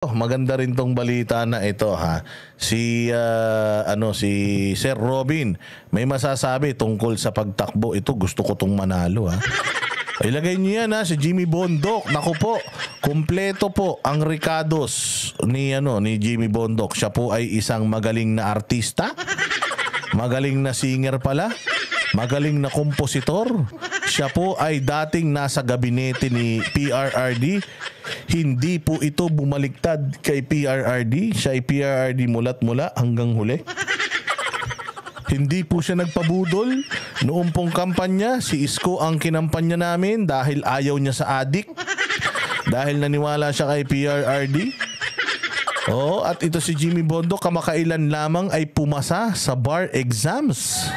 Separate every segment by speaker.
Speaker 1: Oh, maganda rin tong balita na ito ha. Si Sir Robin may masasabi tungkol sa pagtakbo. Ito gusto ko tong manalo ha. Ilagay niyo yan ha, si Jimmy Bondok. Naku po, kumpleto po ang Ricados ni Jimmy Bondok. Siya po ay isang magaling na artista, magaling na singer pala, magaling na kompositor. Siya po ay dating nasa gabinete ni PRRD. Hindi po ito bumaliktad kay PRRD. Siya ay PRRD mula't mula hanggang huli. Hindi po siya nagpabudol. Noong pong kampanya, si Isko ang kinampanya namin dahil ayaw niya sa adik. Dahil naniwala siya kay PRRD. Oh, at ito si Jimmy Bondo, kamakailan lamang ay pumasa sa bar exams.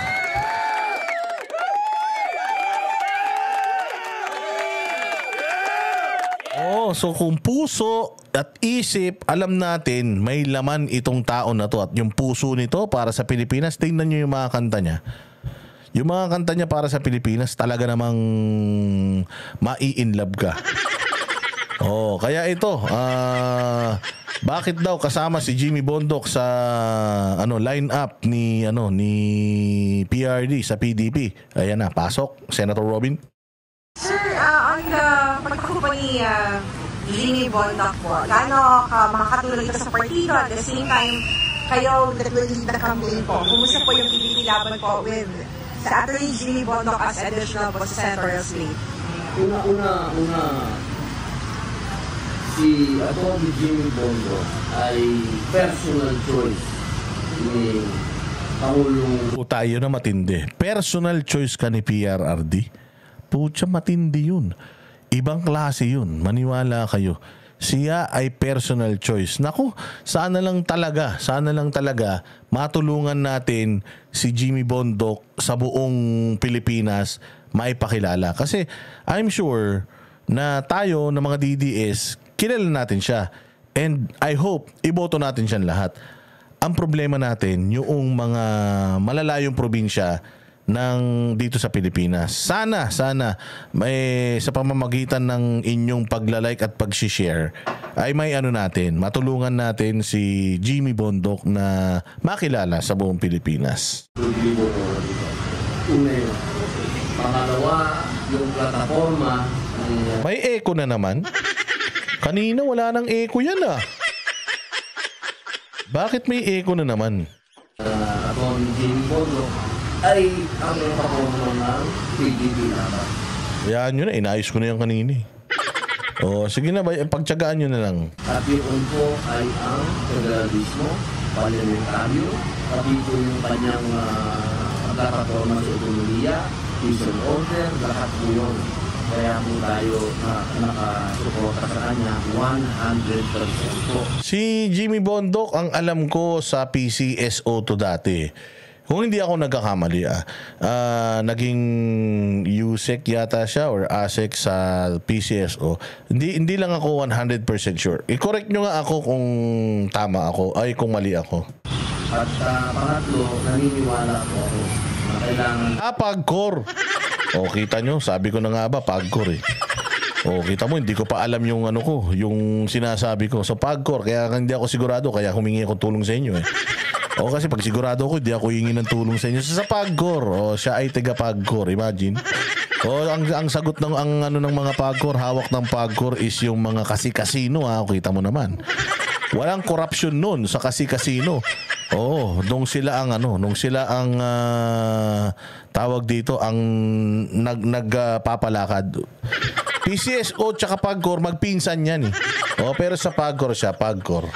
Speaker 1: Oh, so kung puso at isip, alam natin may laman itong tao na to. At yung puso nito para sa Pilipinas, tingnan nyo yung mga kanta niya. Yung mga kanta niya para sa Pilipinas, talaga namang mai-inlove ka. Oh, kaya ito, bakit daw kasama si Jimmy Bondok sa line-up ni PRD sa PDP? Ayan na, pasok, Senator Robin.
Speaker 2: Sir, on the pagkakupo ni Jimmy Bondok po, gaano ka makakatulong ito sa partido? At the same time, kayo that will lead the campaign po. Kumusta po yung PDP laban po with sa Attorney Jimmy Bondok as additional po sa senatorial slate?
Speaker 3: Una, si Atty. Jimmy Bondok ay personal choice ni Pangulong.
Speaker 1: Tayo na matindi. Personal choice ka ni PRRD? Pucha, matindi yun. Ibang klase yun. Maniwala kayo. Siya ay personal choice. Naku, sana lang talaga matulungan natin si Jimmy Bondok sa buong Pilipinas maipakilala. Kasi I'm sure na tayo na mga DDS, kilala natin siya. And I hope, iboto natin siya lahat. Ang problema natin, yung mga malalayong probinsya ng dito sa Pilipinas. Sana may sa pamamagitan ng inyong pagla-like at pag-share ay may matulungan natin si Jimmy Bondok na makilala sa buong Pilipinas.
Speaker 3: Pangalawa, yung plataforma.
Speaker 1: May echo na naman. Kanina wala nang echo yan ah. Bakit may echo na naman?
Speaker 3: Atty. Jimmy Bondok ay ang plataforma ng PDP naman.
Speaker 1: Yan yun na, inayos ko na yung kanina eh. O, sige na, pagtsagaan nyo na lang.
Speaker 3: At yun po ay ang federalismo, parliamentaryo, pati po yung kanyang plataforma sa ekonomiya, peace and order, lahat po yun. Kaya po tayo nakasuporta sa kanya 100% po.
Speaker 1: Si Jimmy Bondok, ang alam ko sa PCSO to dati. Kung hindi ako nagkakamali, naging USEC yata siya or ASEC sa PCSO. Hindi lang ako 100% sure. I-correct nyo nga ako kung tama ako, ay kung mali ako.
Speaker 3: At pangatlo, naniniwala po ako na kailangan...
Speaker 1: PAGCOR! O, kita nyo, sabi ko na nga ba, PAGCOR eh. O, kita mo, hindi ko pa alam yung yung sinasabi ko. So, PAGCOR, kaya hindi ako sigurado, kaya humingi ako tulong sa inyo eh. O kasi pag sigurado ko, hindi ako hingi ng tulong sa inyo. Sa PAGCOR, o siya ay taga PAGCOR, imagine. O ang sagot ng ng mga PAGCOR, hawak ng PAGCOR is yung mga kasi-kasino ha, kita mo naman. Walang corruption nun sa kasi-kasino. Oo, nung sila ang tawag dito ang nagpapalakad. PCSO tsaka PAGCOR magpinsan yan eh. O pero sa PAGCOR siya, PAGCOR.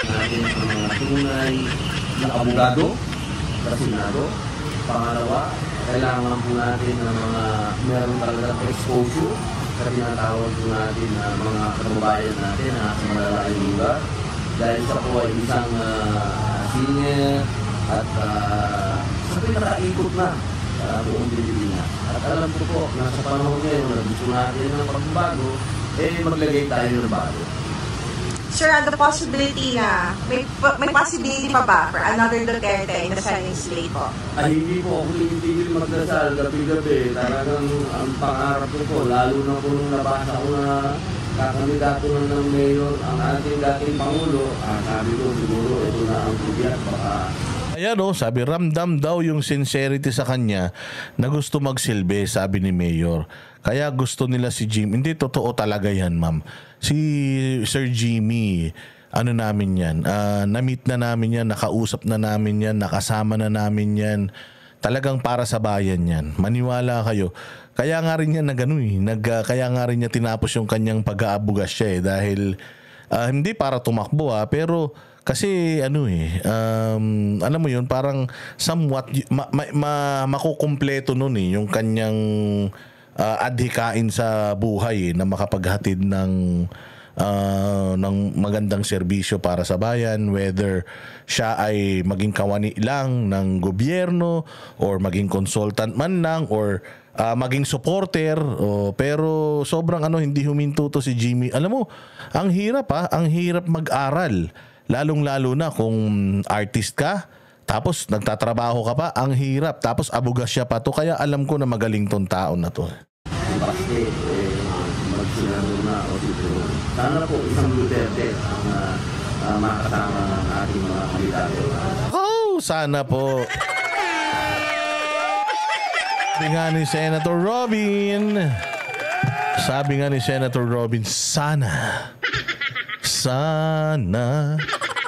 Speaker 3: Tunay na abogado sa Senado. Pangalawa, kailangan po natin ng mga meron talagang exposure sa tinatawag po natin na mga kababayan natin na sa malalayong lugar. Dahil sa po ay isang singer at sa pinakaikot na sa buong Pilipinas. At alam ko po na sa panahon ngayon na gusto natin ng pagbabago, maglagay tayo ng bago.
Speaker 2: Sir, the possibility na, may possibility pa ba for another Duterte in the Senate slate po?
Speaker 3: Ay, hindi po ako tigil magdasal gabi-gabi. Talagang ang pangarap ko po, lalo na po nung nabasa ko na kakandidato na ng mayor ang ating dating Pangulo, sabi ko siguro ito na ang pudiyat, baka
Speaker 1: Ayan sabi ramdam daw yung sincerity sa kanya na gusto magsilbi, sabi ni Mayor. Kaya gusto nila si Jimmy. Hindi, totoo talaga yan, ma'am. Si Sir Jimmy, ano namin yan, na-meet na namin yan, nakausap na namin yan, nakasama na namin yan. Talagang para sa bayan yan. Maniwala kayo. Kaya nga rin yan kaya nga rin niya tinapos yung kanyang pag-aabugas siya dahil hindi para tumakbo pero kasi alam mo yun, parang somewhat makukumpleto nun yung kanyang adhikain sa buhay na makapaghatid ng magandang serbisyo para sa bayan, whether siya ay maging kawani lang ng gobyerno or maging consultant man lang or maging supporter, pero sobrang hindi huminto to si Jimmy. Alam mo, ang hirap mag-aral. Lalong-lalo na kung artist ka, tapos nagtatrabaho ka pa, ang hirap. Tapos abugas siya pa to, kaya alam ko na magaling tong tao na to.
Speaker 3: Kasi magsinano na o dito. Sana po isang Duterte ang makasama ng ating mga kandidato.
Speaker 1: Sana po. Sabi nga ni Senator Robin,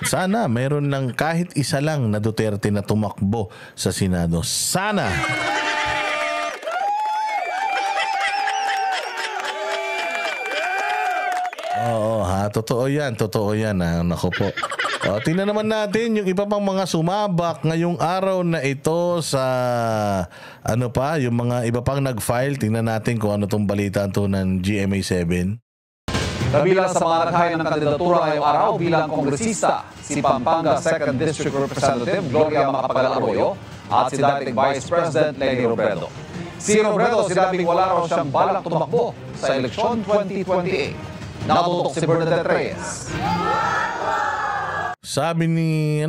Speaker 1: sana mayroon lang kahit isa lang na Duterte na tumakbo sa Senado. Sana. Totoo yan. Naku po. Tingnan naman natin yung iba pang mga sumabak ngayong araw na ito sa yung mga iba pang nag-file. Tingnan natin kung ano tong balita to ng GMA7.
Speaker 4: Kabilang sa mga naghain ng kandidatura ngayong araw bilang kongresista, si Pampanga 2nd District Representative Gloria Macapagal Arroyo at si dating Vice President Leni Robredo. Si Robredo sinabing wala raw siyang balak tumakbo sa eleksyon 2028. Nakatutok si Bernadette Reyes.
Speaker 1: Sabi ni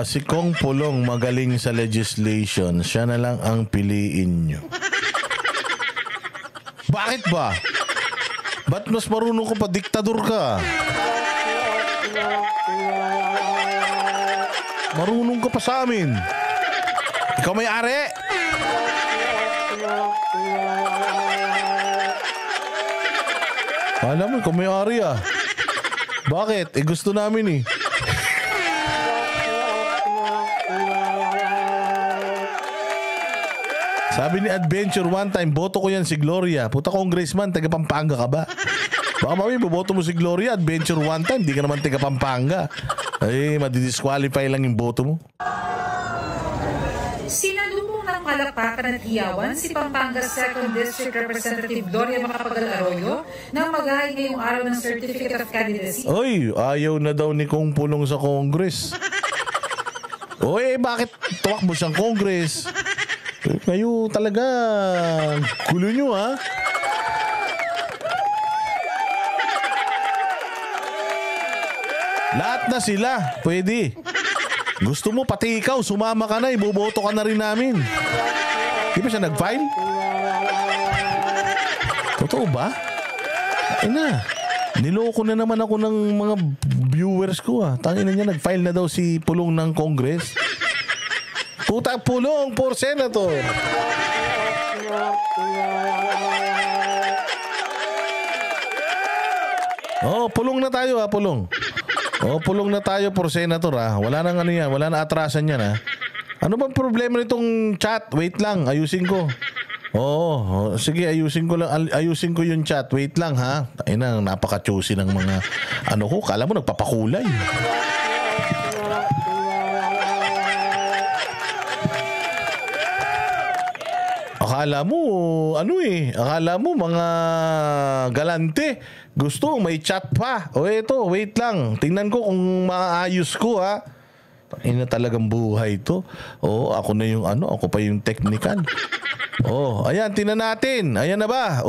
Speaker 1: si Kong Pulong magaling sa legislation, siya na lang ang piliin nyo. Bakit ba? Ba't mas marunong ko pa? Diktador ka. Marunong ka pa sa amin. Ikaw may ari. Alam mo, ikaw may ari Bakit? Gusto namin Sabi ni Adventure one time, boto ko yan si Gloria. Puta congressman, taga Pampanga ka ba? Baka mami, boboto mo si Gloria, Adventure one time, di ka naman taga Pampanga. Ay, madidisqualify lang yung boto mo.
Speaker 5: Sinalubong ng palakpakan at hiyawan si Pampanga 2nd District Representative Gloria Macapagal Arroyo nang maghain ngayong araw ng Certificate of Candidacy.
Speaker 1: Oy, ayaw na daw ni Kong Pulong sa Congress. Oy, bakit tuwakbo siyang Congress? Kayo talaga, gulo nyo Lahat na sila, pwede. Gusto mo, pati ikaw, sumama ka na, iboboto ka na rin namin. Di ba siya nag-file? Totoo ba? Niloko na naman ako ng mga viewers ko Tangin na niya, nag-file na daw si Pulong ng Congress. Puta, Pulong for Senator. Pulong na tayo Pulong. Pulong na tayo for Senator Wala nang wala na atrasan yan Ano bang problema nitong chat? Wait lang, ayusin ko. Sige, ayusin ko yung chat. Wait lang napaka-choosy ng mga ko, kala mo nagpapakulay. Akala mo mga galante. Gusto may chat pa. Eto, wait lang. Tingnan ko kung maayos ko talagang buhay to. Ako na yung ako pa yung technical. Ayan, tingnan natin. Ayan na ba?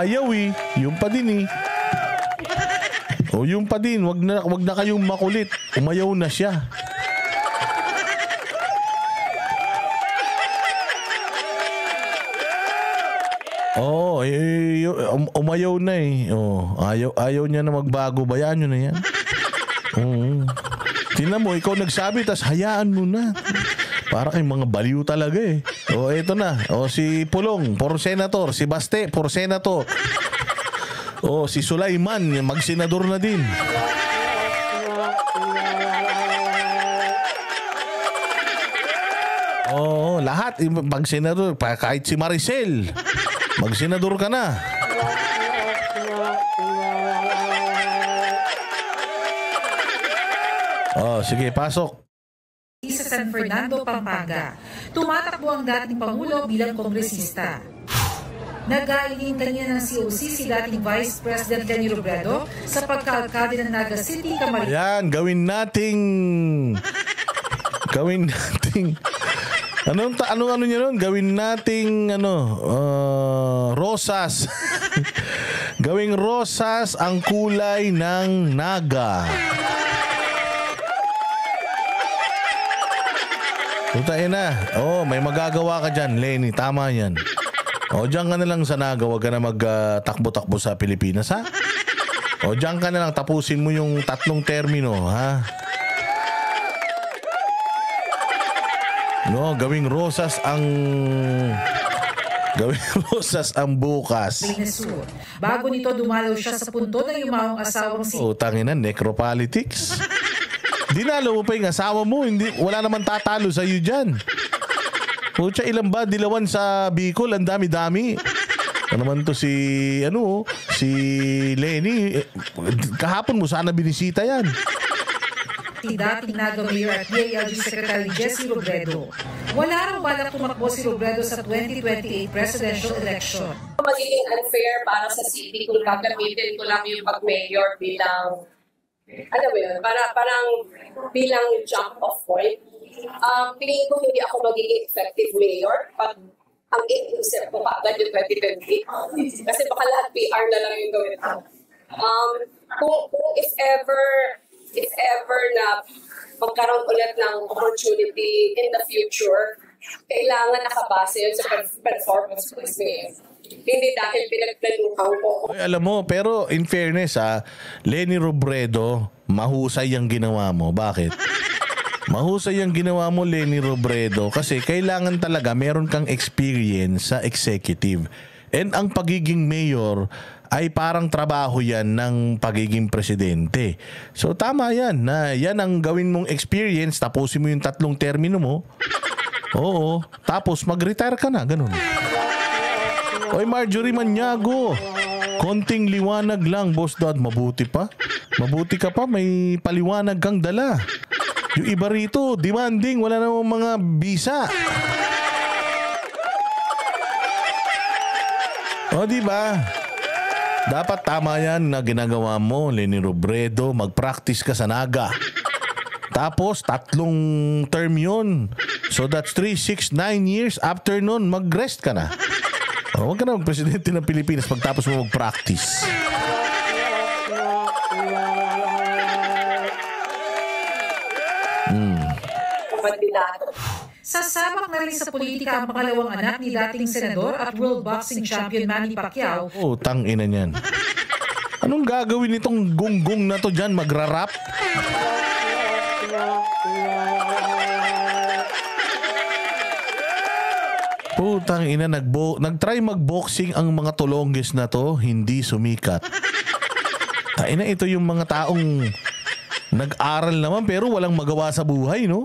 Speaker 1: Ayaw yung pa din yung pa din. Wag na kayong makulit. Umayaw na siya. umayaw na eh. Ayaw niya na magbago. Bayaan nyo na yan. Tingnan mo, ikaw nagsabi, tas hayaan mo na. Para kayong mga baliw talaga eh. Eto na. Si Pulong, for senator. Si Baste, for senator. Si Sulaiman, mag-senador na din. Lahat mag-senador. Kahit si Maricel, mag-senador ka na. Sige, pasok.
Speaker 5: Sa San Fernando, Pampanga, tumatakbo ang dating Pangulo bilang kongresista. Nag-ailing kanina ng COC si dating Vice President Leni Robredo sa pagkaalkalde ng Naga City, Camarines.
Speaker 1: Ayan, gawin nating ano niya nun? Gawin nating rosas. Gawing rosas ang kulay ng naga. Tutain na. May magagawa ka dyan, Leni. Tama yan. Diyan ka na lang sa naga. Huwag ka na magtakbo-takbo sa Pilipinas, ha? Diyan ka na lang. Tapusin mo yung 3 termino, ha? Gawing rosas ang bukas.
Speaker 5: Bago nito dumalaw siya sa punto ng yumawang asawang si...
Speaker 1: Tangina, necropolitics. Dinalo mo pa yung asawa mo. Wala naman tatalo sa iyo dyan. Pucha, ilan ba? Dilawan sa Bicol. Ang dami-dami. Ano naman to si Leni. Kahapon mo sana binisita yan.
Speaker 5: Si dating Naga Mayor at DILG Secretary Jessie Robredo. Wala nang balak tumakbo si Robredo sa 2028 presidential election.
Speaker 6: Magiging unfair para sa city kung gagamitin ko lang yung pag-mayor bilang parang bilang jump off point. Tingin ko hindi ako magiging effective mayor pag ang iisip ko agad yung 2028. Kasi baka lahat PR na lang yung gawin ko. Kung if ever na magkaroon ulit ng opportunity in the future, kailangan nakabase yun sa performance ko as mayor. Hindi dahil pinagplanuhan ko.
Speaker 1: Alam mo, pero in fairness Leni Robredo, mahusay ang ginawa mo. Bakit? Mahusay ang ginawa mo, Leni Robredo, kasi kailangan talaga meron kang experience sa executive. And ang pagiging mayor ay parang trabaho yan ng pagiging presidente. So tama yan, na yan ang gawin mong experience, tapusin mo yung 3 termino mo. Tapos mag-retire ka na, ganun. Marjorie Maniago, konting liwanag lang, Boss Dad. Mabuti ka pa, may paliwanag kang dala. Yung iba rito, demanding, wala namang mga bisa. Diba? Dapat tama yan na ginagawa mo, Leni Robredo. Mag-practice ka sa naga. Tapos, 3 term yun. So that's 3, 6, 9 years. After nun, mag-rest ka na. Huwag ka na mag-presidente ng Pilipinas pagtapos mo mag-practice.
Speaker 5: Sasabak na rin sa politika ang pangalawang anak ni dating senador at world boxing champion Manny Pacquiao.
Speaker 1: Tangina niyan. Anong gagawin nitong gunggong na to dyan? Magra-rap? Putang ina, nag-try mag-boxing ang mga tulonggis na to, hindi sumikat. Taina, ito yung mga taong nag-aral naman pero walang magawa sa buhay, no?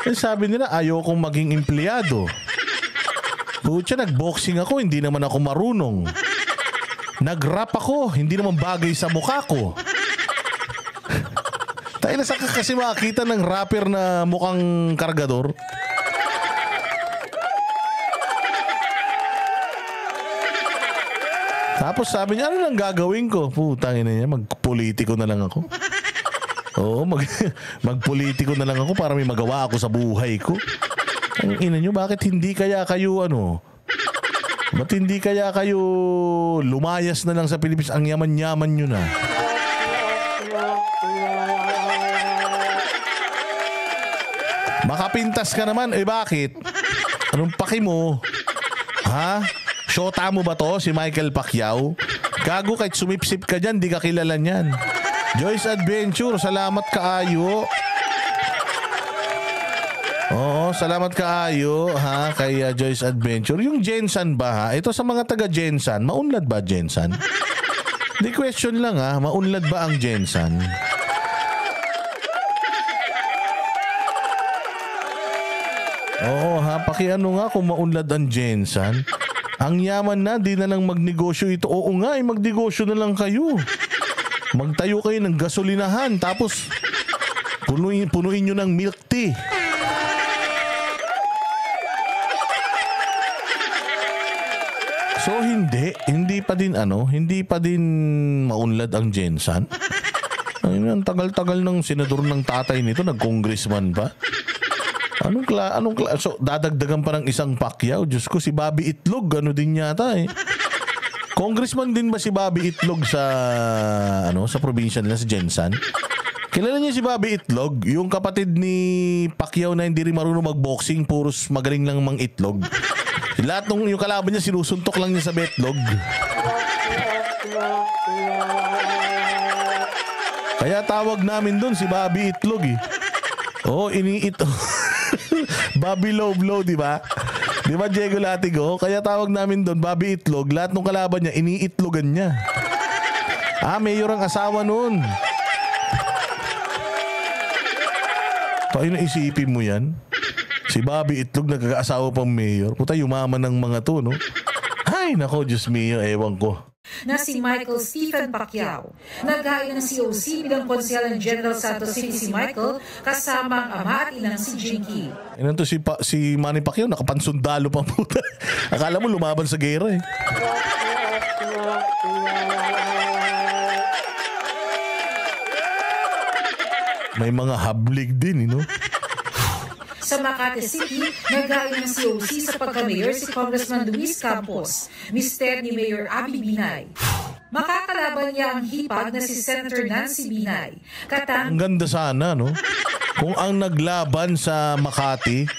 Speaker 1: Sabi nila, ayokong maging empleyado. Putya, nag-boxing ako, hindi naman ako marunong. Nag-rap ako, hindi naman bagay sa mukha ko. Taina, saan ka kasi makakita ng rapper na mukhang kargador? Tapos sabi niya, ano lang gagawin ko? Putang ina niya, magpolitiko na lang ako. Magpolitiko na lang ako para may magawa ako sa buhay ko. Ang ina niyo, bakit hindi kaya kayo ba't hindi kaya kayo lumayas na lang sa Pilipinas? Ang yaman-yaman nyo na. Makapintas ka naman, bakit? Anong paki mo? Ha? Shota mo ba to, si Michael Pacquiao? Gago, kahit sumipsip ka dyan, di ka kilala niyan. Joyce Adventure, salamat kaayo. Oo, salamat kaayo ha, kay Joyce Adventure. Yung Jensan ba ha? Ito sa mga taga Jensan, maunlad ba Jensan? Di question lang ha, maunlad ba ang Jensan? Oo ha, pakiano nga kung maunlad ang Jensan. Ang yaman na, di na lang magnegosyo ito. Oo nga, magnegosyo na lang kayo. Magtayo kayo ng gasolinahan, tapos punuin nyo ng milk tea. So hindi pa din maunlad ang Jensan. Ang tagal-tagal ng senador ng tatay nito, nag-congressman pa. So dadagdagan pa ng isang Pacquiao. Diyos ko, si Bobby Itlog, ano din yata eh. Congressman din ba si Bobby Itlog sa probinsya nila sa Jensan? Kilala niya si Bobby Itlog, yung kapatid ni Pacquiao na hindi rin marunong mag-boxing, puros magaling lang mang itlog. Lahat ng yung kalaban niya sinusuntok lang niya sa betlog. Kaya tawag namin doon si Bobby Itlog eh. Oo, iniito. Bobby Low, di ba? Di ba Diego Latigo? Kaya tawag namin doon Bobby Itlog. Lahat ng kalaban niya iniitlogan niya. Mayor ang asawa noon. Tayo na isipin mo yan. Si Bobby Itlog nagkakaasawa pang mayor. Puta, yumaman ng mga to, no? Ay, nako, Diyos mio, ewan ko.
Speaker 5: Na si Michael Stephen Pacquiao. Naghain ng COC bilang konsehalan General Santos City si Michael kasama ang ama at inang si Jinky.
Speaker 1: Inan to si Manny Pacquiao, nakapansundalo pa puta. Akala mo lumaban sa gera eh. May mga hablig din, no?
Speaker 5: Sa Makati City, naghain ng COC sa pagka-mayor si Congressman Luis Campos, mister ni Mayor Abby Binay. Makakalaban niya ang hipag na si Senator Nancy Binay.
Speaker 1: Ang ganda sana, no? Kung ang naglaban sa Makati,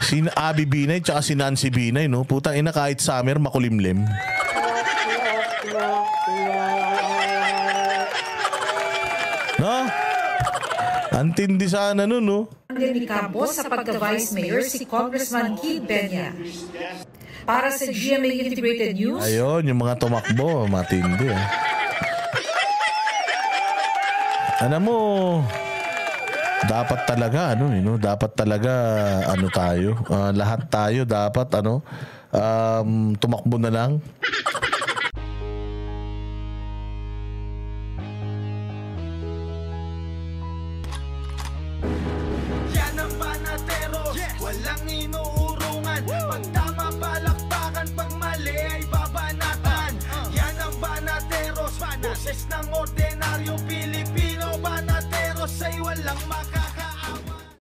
Speaker 1: si Abby Binay tsaka si Nancy Binay, no? Putang ina, kahit summer, makulimlim. No? Antindi sana nun, no?
Speaker 5: Ni Campos sa pagka-vice mayor si Congressman Kid Peña. Para sa GMA Integrated News.
Speaker 1: Ayun, yung mga tumakbo, matindi. Alam mo, dapat talaga, dapat talaga, tayo, lahat tayo dapat, tumakbo na lang.
Speaker 7: Walang inuurungan. Pag tama palakpakan, pag mali ay babanatan. Yan ang Banateros, boses ng ordinaryo Pilipino. Banateros ay walang maka